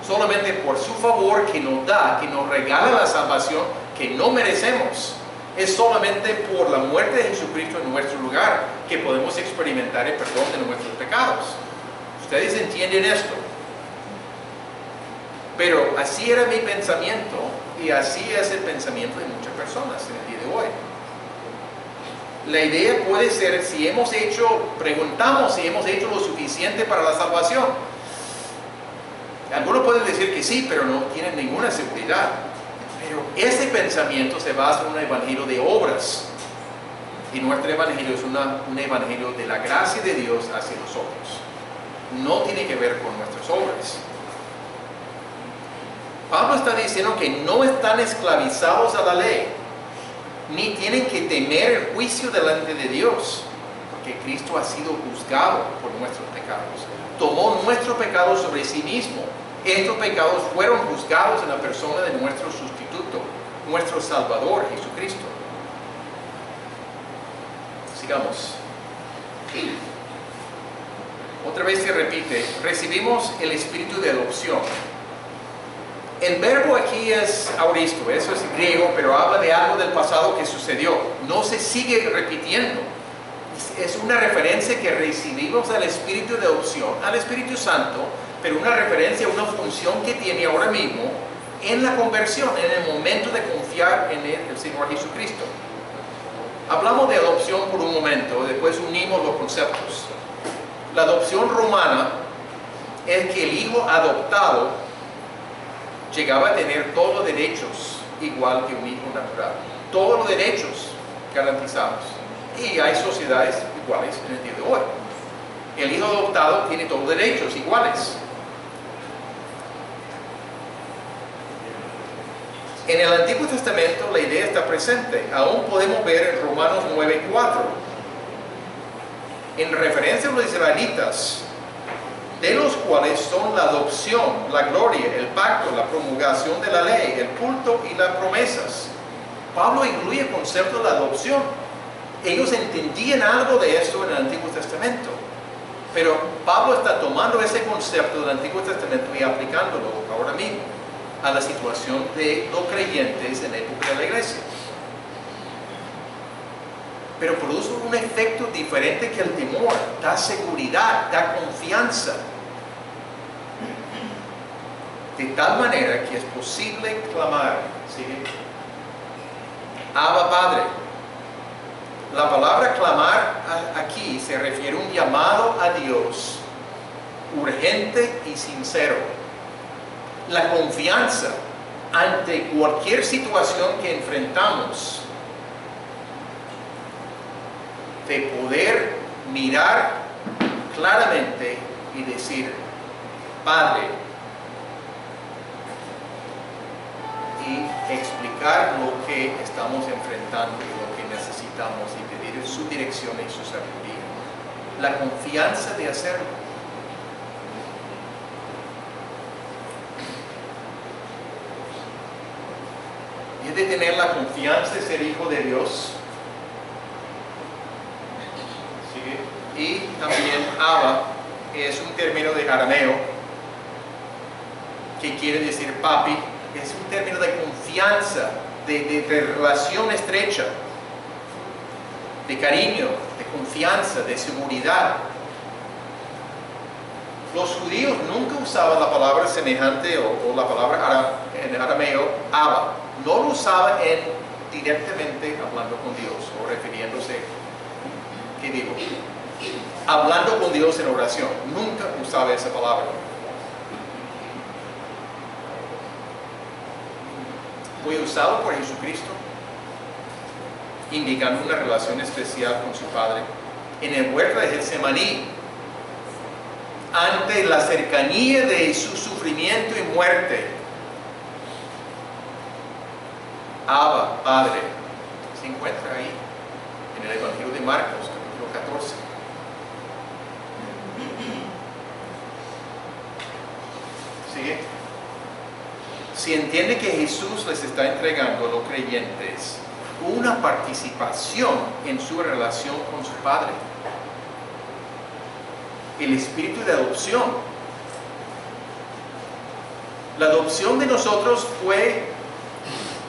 [SPEAKER 1] solamente por su favor que nos da, que nos regala la salvación que no merecemos. Es solamente por la muerte de Jesucristo en nuestro lugar que podemos experimentar el perdón de nuestros pecados. ¿Ustedes entienden esto? Pero así era mi pensamiento y así es el pensamiento de muchas personas en el día de hoy. La idea puede ser preguntamos si hemos hecho lo suficiente para la salvación. Algunos pueden decir que sí, pero no tienen ninguna seguridad. Pero ese pensamiento se basa en un evangelio de obras. Y nuestro evangelio es un evangelio de la gracia de Dios hacia nosotros. No tiene que ver con nuestras obras. Pablo está diciendo que no están esclavizados a la ley, ni tienen que temer el juicio delante de Dios, porque Cristo ha sido juzgado por nuestros pecados. Tomó nuestro pecado sobre sí mismo. Estos pecados fueron juzgados en la persona de nuestro sustituto, nuestro Salvador, Jesucristo. Sigamos. Otra vez se repite, recibimos el espíritu de adopción. El verbo aquí es auristo, eso es griego, pero habla de algo del pasado que sucedió. No se sigue repitiendo. Es una referencia que recibimos al espíritu de adopción, al Espíritu Santo, pero una referencia a una función que tiene ahora mismo en la conversión, en el momento de confiar en el Señor Jesucristo. Hablamos de adopción por un momento, después unimos los conceptos. La adopción romana es que el hijo adoptado llegaba a tener todos los derechos igual que un hijo natural. Todos los derechos garantizados. Y hay sociedades iguales en el día de hoy. El hijo adoptado tiene todos los derechos iguales. En el Antiguo Testamento la idea está presente. Aún podemos ver en Romanos 9:4. En referencia a los israelitas, de los cuales son la adopción, la gloria, el pacto, la promulgación de la ley, el culto y las promesas. Pablo incluye el concepto de la adopción. Ellos entendían algo de esto en el Antiguo Testamento, pero Pablo está tomando ese concepto del Antiguo Testamento y aplicándolo ahora mismo a la situación de los creyentes en la época de la iglesia. Pero produce un efecto diferente que el temor, da seguridad, da confianza. De tal manera que es posible clamar, ¿sí? Abba Padre. La palabra clamar aquí se refiere a un llamado a Dios urgente y sincero. La confianza ante cualquier situación que enfrentamos, de poder mirar claramente y decir, Padre, y explicar lo que estamos enfrentando y lo que necesitamos y pedir su dirección y su sabiduría. La confianza de hacerlo. Y es de tener la confianza de ser hijo de Dios. Y también Abba es un término de arameo que quiere decir papi. Es un término de confianza, de relación estrecha, de cariño, de confianza, de seguridad. Los judíos nunca usaban la palabra semejante o la palabra en arameo Abba. No lo usaban directamente hablando con Dios o refiriéndose, ¿qué digo? Hablando con Dios en oración. Nunca usaba esa palabra. Fue usado por Jesucristo, indicando una relación especial con su Padre. En el huerto de Getsemaní, ante la cercanía de su sufrimiento y muerte, Abba, Padre, se encuentra ahí, en el Evangelio de Marcos, capítulo 14. ¿Sigue? si entiende que Jesús les está entregando a los creyentes una participación en su relación con su Padre. El espíritu de adopción. La adopción de nosotros fue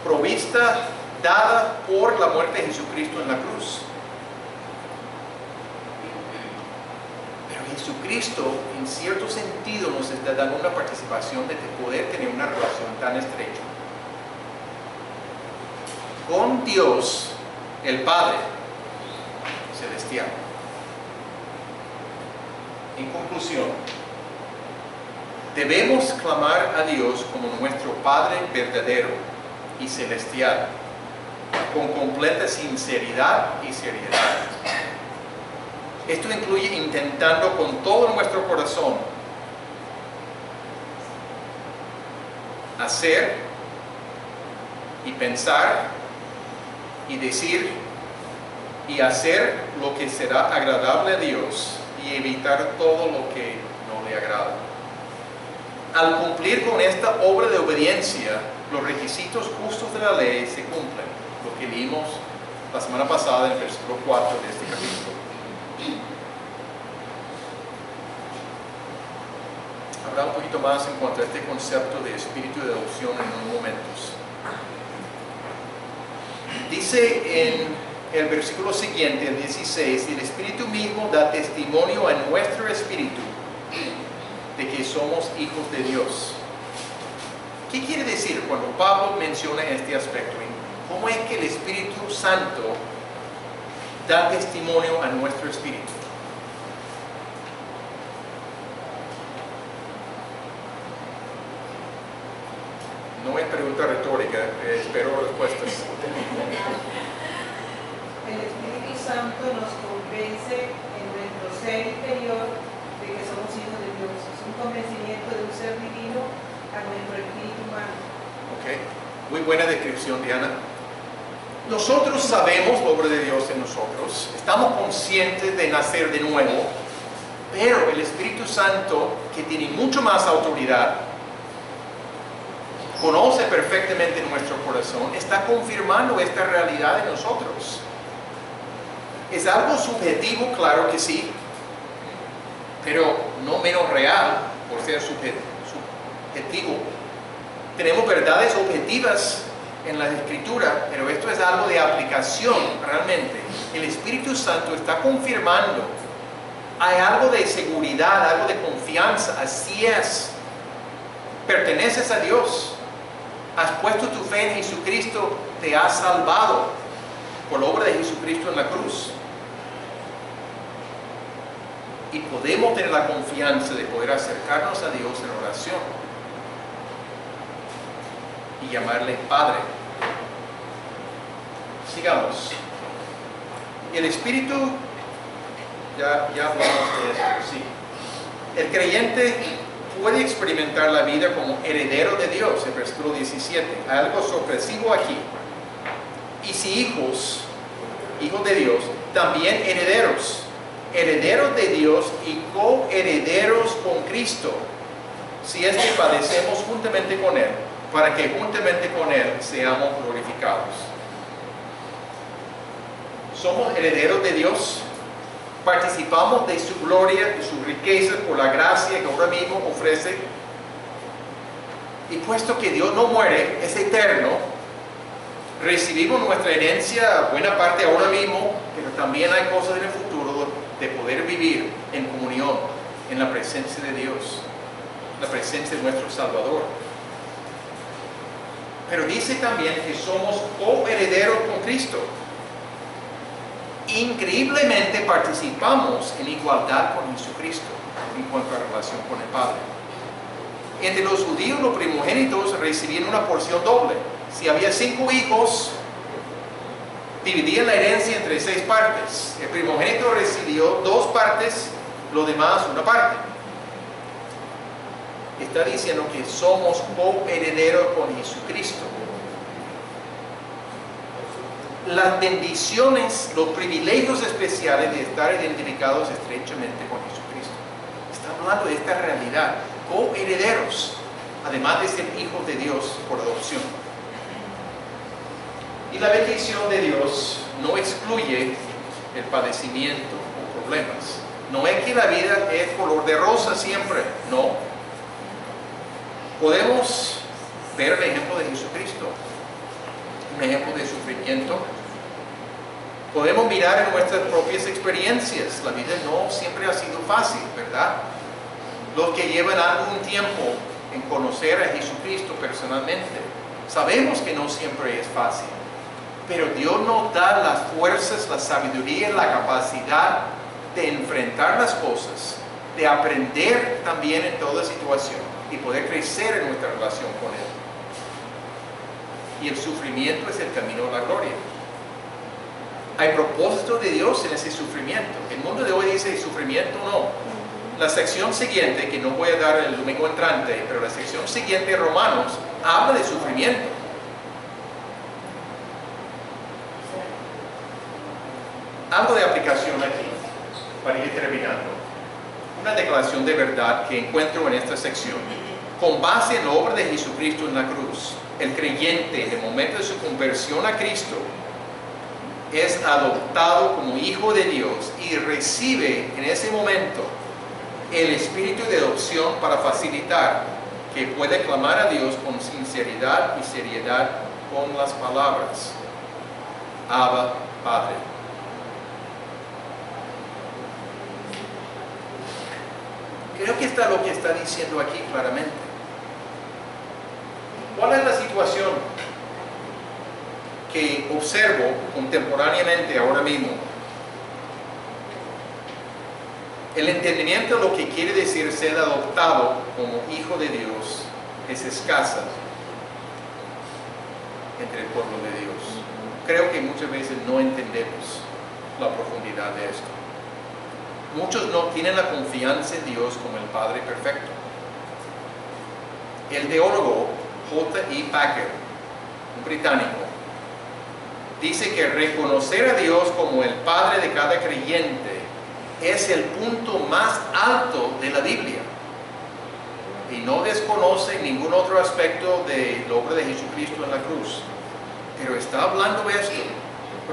[SPEAKER 1] provista, dada por la muerte de Jesucristo en la cruz. Pero Jesucristo, en cierto sentido, nos está dando una participación de poder tener una relación tan estrecha con Dios, el Padre Celestial. En conclusión, debemos clamar a Dios como nuestro Padre verdadero y celestial, con completa sinceridad y seriedad. Esto incluye intentando con todo nuestro corazón hacer y pensar y decir y hacer lo que será agradable a Dios y evitar todo lo que no le agrada. Al cumplir con esta obra de obediencia, los requisitos justos de la ley se cumplen, lo que vimos la semana pasada en el versículo 4 de este capítulo. Habrá un poquito más en cuanto a este concepto de espíritu de adopción en unos momentos. Dice en el versículo siguiente, el 16, el Espíritu mismo da testimonio a nuestro espíritu de que somos hijos de Dios. ¿Qué quiere decir cuando Pablo menciona este aspecto? ¿Cómo es que el Espíritu Santo da testimonio a nuestro espíritu? No es pregunta retórica, espero respuestas.
[SPEAKER 3] El Espíritu Santo nos convence en nuestro ser interior de que somos hijos de Dios. Es un convencimiento de un ser divino a nuestro espíritu humano.
[SPEAKER 1] Okay. Muy buena descripción, Diana. Nosotros sabemos la obra de Dios en nosotros, estamos conscientes de nacer de nuevo, pero el Espíritu Santo, que tiene mucho más autoridad, conoce perfectamente nuestro corazón, está confirmando esta realidad en nosotros. ¿Es algo subjetivo? Claro que sí, pero no menos real por ser subjetivo. Tenemos verdades objetivas en la Escritura, pero esto es algo de aplicación realmente. El Espíritu Santo está confirmando. Hay algo de seguridad, algo de confianza. Así es. Perteneces a Dios. Has puesto tu fe en Jesucristo, te has salvado por la obra de Jesucristo en la cruz. Y podemos tener la confianza de poder acercarnos a Dios en oración y llamarle Padre. Sigamos. El Espíritu, ya hablamos de eso, sí. El creyente puede experimentar la vida como heredero de Dios, en versículo 17. Hay algo sorpresivo aquí. Y si hijos de Dios, también herederos. Herederos de Dios y coherederos con Cristo, si es que padecemos juntamente con Él, para que juntamente con Él seamos glorificados. Somos herederos de Dios, participamos de su gloria, de su riqueza, por la gracia que ahora mismo ofrece. Y puesto que Dios no muere, es eterno, recibimos nuestra herencia, buena parte ahora mismo, pero también hay cosas en el futuro de poder vivir en comunión, en la presencia de Dios, la presencia de nuestro Salvador. Pero dice también que somos coherederos con Cristo. Increíblemente participamos en igualdad con Jesucristo en cuanto a relación con el Padre. Entre los judíos, los primogénitos recibían una porción doble. Si había 5 hijos, dividían la herencia entre 6 partes. El primogénito recibió 2 partes, lo demás una parte. Está diciendo que somos coherederos con Jesucristo. Las bendiciones, los privilegios especiales de estar identificados estrechamente con Jesucristo. Está hablando de esta realidad, coherederos. además de ser hijos de Dios por adopción. Y la bendición de Dios no excluye el padecimiento o problemas. No es que la vida es color de rosa siempre, no. Podemos ver el ejemplo de Jesucristo, un ejemplo de sufrimiento. Podemos mirar en nuestras propias experiencias. La vida no siempre ha sido fácil, ¿verdad? Los que llevan algún tiempo en conocer a Jesucristo personalmente, sabemos que no siempre es fácil. Pero Dios nos da las fuerzas, la sabiduría, la capacidad de enfrentar las cosas, de aprender también en toda situación y poder crecer en nuestra relación con Él. Y el sufrimiento es el camino a la gloria. Hay propósito de Dios en ese sufrimiento. El mundo de hoy dice sufrimiento no. La sección siguiente, que no voy a dar el domingo entrante, pero la sección siguiente de Romanos habla de sufrimiento. Algo de aplicación aquí, para ir terminando. Una declaración de verdad que encuentro en esta sección. Con base en la obra de Jesucristo en la cruz, el creyente en el momento de su conversión a Cristo es adoptado como hijo de Dios y recibe en ese momento el espíritu de adopción para facilitar que puede clamar a Dios con sinceridad y seriedad con las palabras: Abba, Padre. Creo que está lo que está diciendo aquí claramente. ¿Cuál es la situación que observo contemporáneamente ahora mismo? El entendimiento de lo que quiere decir ser adoptado como hijo de Dios es escasa entre el pueblo de Dios. Creo que muchas veces no entendemos la profundidad de esto. Muchos no tienen la confianza en Dios como el Padre perfecto. El teólogo J.I. Packer, un británico, dice que reconocer a Dios como el Padre de cada creyente es el punto más alto de la Biblia. Y no desconoce ningún otro aspecto de la obra de Jesucristo en la cruz. Pero está hablando esto.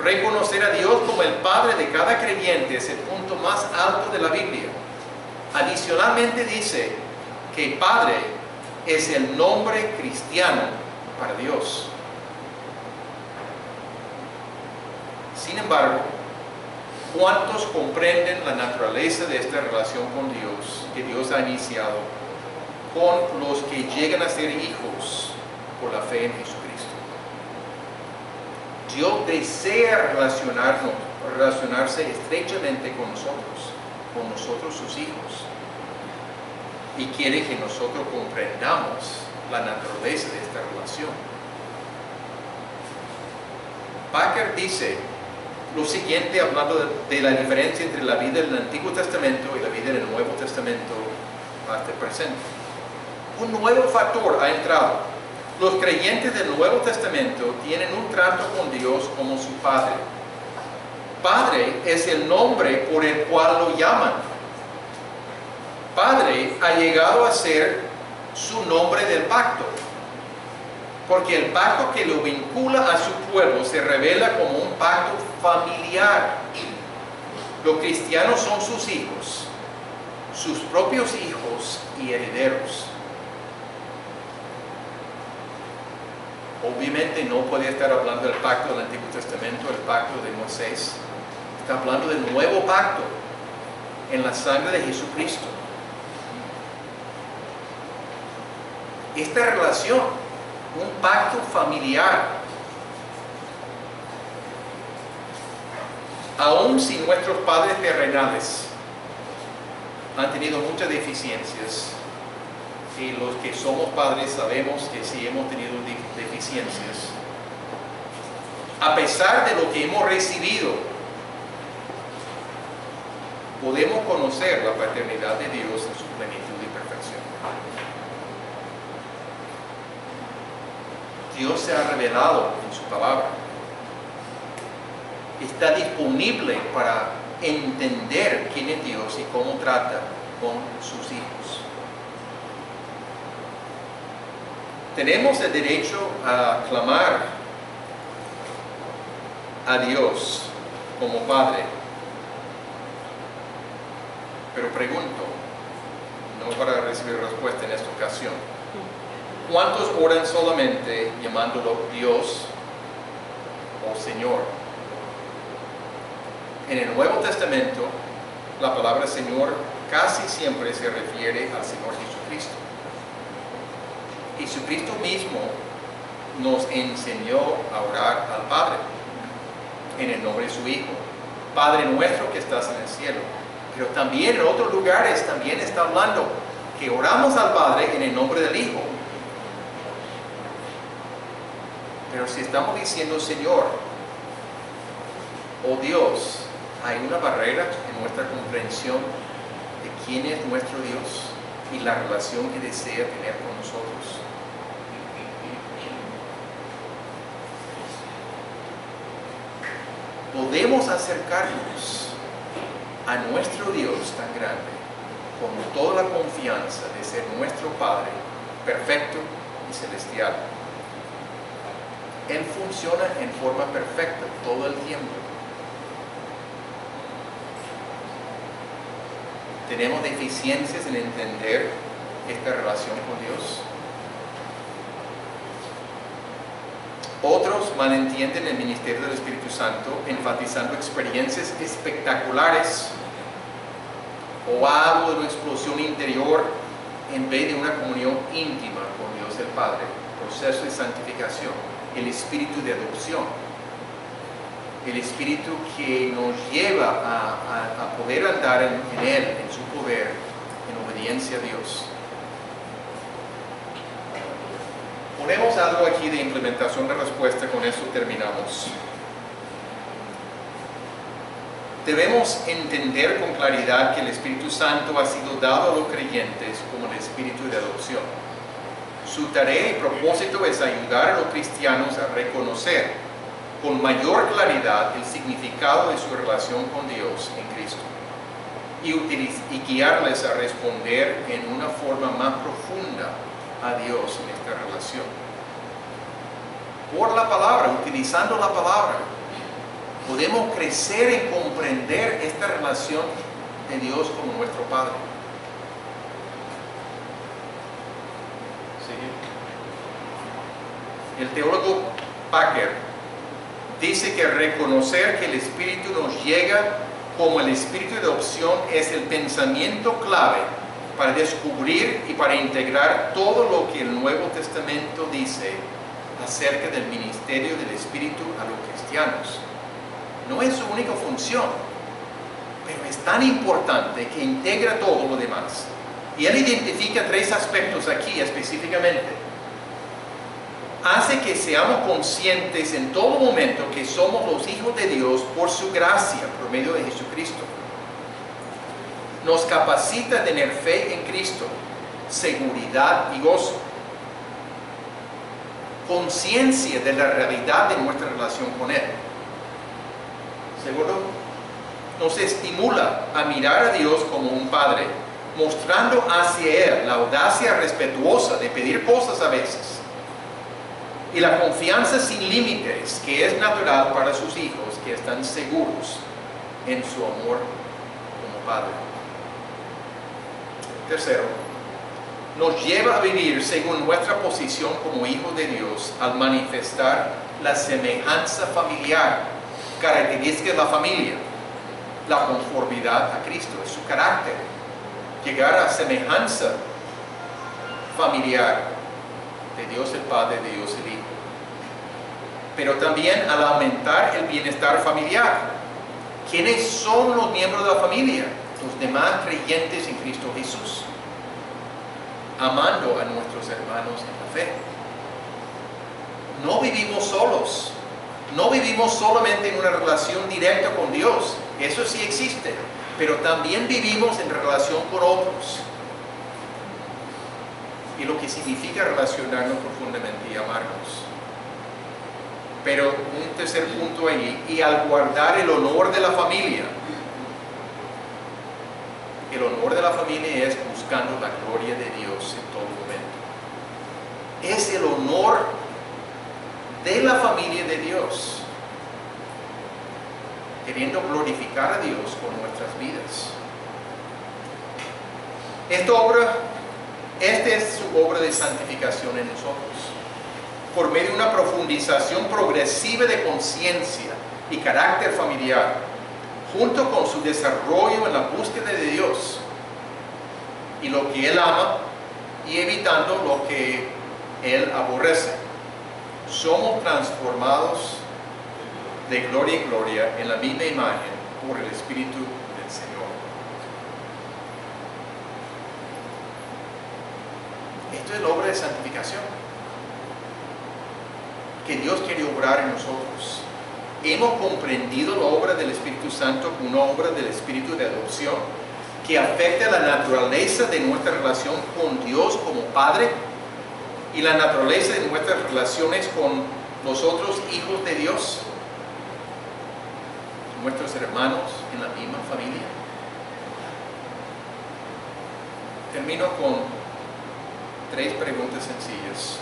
[SPEAKER 1] Reconocer a Dios como el Padre de cada creyente es el punto más alto de la Biblia. Adicionalmente dice que Padre es el nombre cristiano para Dios. Sin embargo, ¿cuántos comprenden la naturaleza de esta relación con Dios que Dios ha iniciado con los que llegan a ser hijos por la fe en Jesucristo? Dios desea relacionarse estrechamente con nosotros sus hijos, y quiere que nosotros comprendamos la naturaleza de esta relación. Packer dice lo siguiente, hablando de la diferencia entre la vida del Antiguo Testamento y la vida del Nuevo Testamento hasta el presente. Un nuevo factor ha entrado. Los creyentes del Nuevo Testamento tienen un trato con Dios como su Padre. Padre es el nombre por el cual lo llaman. Padre ha llegado a ser su nombre del pacto, porque el pacto que lo vincula a su pueblo se revela como un pacto familiar. Los cristianos son sus hijos, sus propios hijos y herederos. Obviamente no puede estar hablando del pacto del Antiguo Testamento, el pacto de Moisés. Está hablando del nuevo pacto en la sangre de Jesucristo. Esta relación, un pacto familiar, aun si nuestros padres terrenales han tenido muchas deficiencias, y los que somos padres sabemos que sí hemos tenido deficiencias, a pesar de lo que hemos recibido, podemos conocer la paternidad de Dios en su plenitud y perfección. Dios se ha revelado en su palabra. Está disponible para entender quién es Dios y cómo trata con sus hijos. Tenemos el derecho a clamar a Dios como Padre. Pero pregunto, no para recibir respuesta en esta ocasión, ¿cuántos oran solamente llamándolo Dios o Señor? En el Nuevo Testamento, la palabra Señor casi siempre se refiere al Señor Jesucristo. Jesucristo mismo nos enseñó a orar al Padre en el nombre de su Hijo. Padre nuestro que estás en el cielo. Pero también en otros lugares también está hablando que oramos al Padre en el nombre del Hijo. Pero si estamos diciendo Señor o Dios, hay una barrera en nuestra comprensión de quién es nuestro Dios y la relación que desea tener con nosotros. Podemos acercarnos a nuestro Dios tan grande con toda la confianza de ser nuestro Padre perfecto y celestial. Él funciona en forma perfecta todo el tiempo. ¿Tenemos deficiencias en entender esta relación con Dios? Otros malentienden el ministerio del Espíritu Santo enfatizando experiencias espectaculares o algo de una explosión interior en vez de una comunión íntima con Dios el Padre, proceso de santificación, el espíritu de adopción, el espíritu que nos lleva a poder andar en Él, en su poder, en obediencia a Dios. Ponemos algo aquí de implementación de respuesta, con esto terminamos. Debemos entender con claridad que el Espíritu Santo ha sido dado a los creyentes como el espíritu de adopción. Su tarea y propósito es ayudar a los cristianos a reconocer con mayor claridad el significado de su relación con Dios en Cristo y guiarles a responder en una forma más profunda a Dios en esta relación. Por la palabra, utilizando la palabra, podemos crecer en comprender esta relación de Dios como nuestro Padre. ¿Sí? El teólogo Packer dice que reconocer que el Espíritu nos llega como el Espíritu de adopción es el pensamiento clave para descubrir y para integrar todo lo que el Nuevo Testamento dice acerca del ministerio del Espíritu a los cristianos. No es su única función, pero es tan importante que integra todo lo demás. Y él identifica tres aspectos aquí específicamente. Hace que seamos conscientes en todo momento que somos los hijos de Dios por su gracia, por medio de Jesucristo. Nos capacita a tener fe en Cristo, seguridad y gozo. Conciencia de la realidad de nuestra relación con Él. Segundo, nos estimula a mirar a Dios como un Padre, mostrando hacia Él la audacia respetuosa de pedir cosas a veces y la confianza sin límites que es natural para sus hijos que están seguros en su amor como Padre. Tercero, nos lleva a vivir según nuestra posición como hijos de Dios al manifestar la semejanza familiar, característica de la familia, la conformidad a Cristo, es su carácter, llegar a semejanza familiar de Dios el Padre, de Dios el Hijo. Pero también al aumentar el bienestar familiar. ¿Quiénes son los miembros de la familia? Los demás creyentes en Cristo Jesús, amando a nuestros hermanos en la fe. No vivimos solos, no vivimos solamente en una relación directa con Dios, eso sí existe, pero también vivimos en relación con otros. Y lo que significa relacionarnos profundamente y amarnos. Pero un tercer punto ahí, y al guardar el honor de la familia. El honor de la familia es buscando la gloria de Dios en todo momento. es el honor de la familia de Dios, queriendo glorificar a Dios con nuestras vidas. Esta es su obra de santificación en nosotros, por medio de una profundización progresiva de conciencia y carácter familiar, junto con su desarrollo en la búsqueda de Dios y lo que Él ama, y evitando lo que Él aborrece. Somos transformados de gloria en gloria en la misma imagen por el Espíritu del Señor. Esto es la obra de santificación que Dios quiere obrar en nosotros. Hemos comprendido la obra del Espíritu Santo como una obra del Espíritu de adopción que afecta la naturaleza de nuestra relación con Dios como Padre y la naturaleza de nuestras relaciones con los otros hijos de Dios, nuestros hermanos en la misma familia. Termino con 3 preguntas sencillas.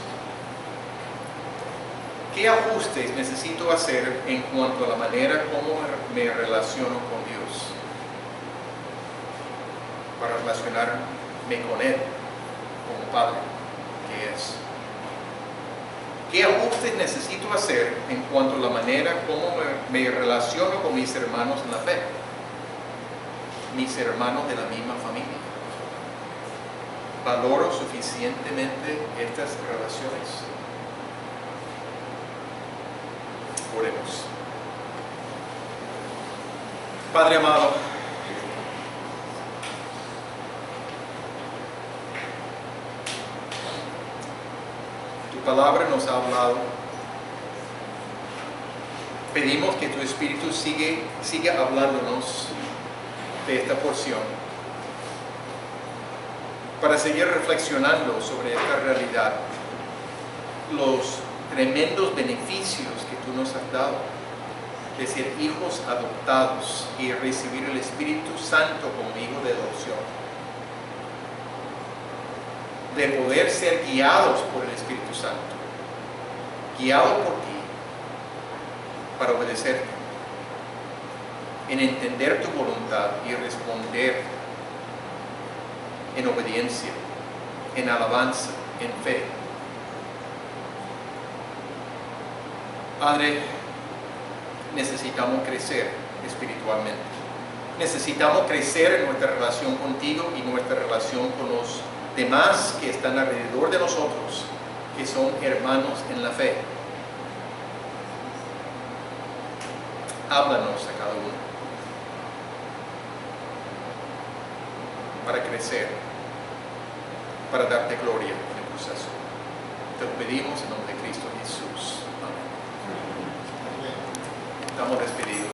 [SPEAKER 1] ¿Qué ajustes necesito hacer en cuanto a la manera como me relaciono con Dios para relacionarme con Él como Padre que es? ¿Qué ajustes necesito hacer en cuanto a la manera como me relaciono con mis hermanos en la fe? Mis hermanos de la misma familia. ¿Valoro suficientemente estas relaciones? Oremos. Padre amado, tu palabra nos ha hablado. Pedimos que tu Espíritu siga hablándonos de esta porción para seguir reflexionando sobre esta realidad, los tremendos beneficios que tú nos has dado de ser hijos adoptados y recibir el Espíritu Santo como hijo de adopción, de poder ser guiados por el Espíritu Santo, guiados por ti para obedecerte, en entender tu voluntad y responder en obediencia, en alabanza, en fe. Padre, necesitamos crecer espiritualmente. Necesitamos crecer en nuestra relación contigo y nuestra relación con los demás que están alrededor de nosotros, que son hermanos en la fe. Háblanos a cada uno para crecer, para darte gloria en el proceso. Te lo pedimos en nombre de Cristo Jesús. Amén. Estamos despedidos.